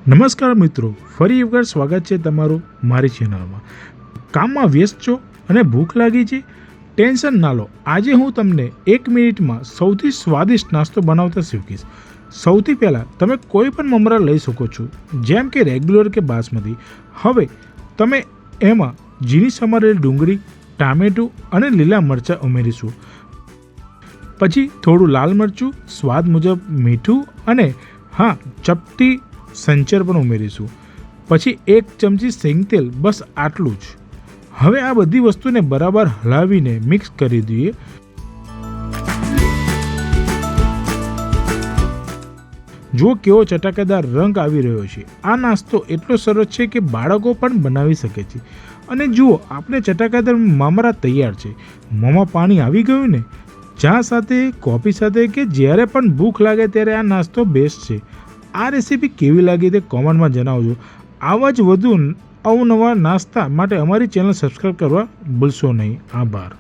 નમસ્કાર મિત્રો, ફરી એકવાર સ્વાગત છે તમારું મારી ચેનલમાં. કામમાં વ્યસ્ત છો અને ભૂખ લાગી છે? ટેન્શન ના લો. આજે હું તમને 1 મિનિટમાં સૌથી સ્વાદિષ્ટ નાસ્તો બનાવતા શીખવીશ. સૌથી પહેલાં તમે કોઈ પણ મમરા લઈ શકો છો, જેમ કે રેગ્યુલર કે બાસમતી. હવે તમે એમાં ઝીણી સમારેલી ડુંગળી, ટામેટું અને લીલા મરચાં ઉમેરીશું. પછી થોડું લાલ મરચું, સ્વાદ મુજબ મીઠું અને ચપટી સંચર પણ ઉમેરીશું. પછી 1 ચમચી સિંગ તેલ, બસ આટલું જ. હવે આ બધી વસ્તુને બરાબર હલાવીને મિક્સ કરી દઈએ. જુઓ કેવો ચટાકેદાર રંગ આવી રહ્યો છે. આ નાસ્તો એટલો સરસ છે કે બાળકો પણ બનાવી શકે છે. અને જુઓ, આપણે ચટાકેદાર મમરા તૈયાર છે. મોંમાં પાણી આવી ગયું ને? ચા સાથે, કોફી સાથે કે જ્યારે પણ ભૂખ લાગે ત્યારે આ નાસ્તો બેસ્ટ છે. આ રેસીપી કેવી લાગી તે કોમેન્ટમાં જણાવજો. આવા જ વધુ અવનવા નાસ્તા માટે અમારી ચેનલ સબસ્ક્રાઈબ કરવા ભૂલશો નહીં. આભાર.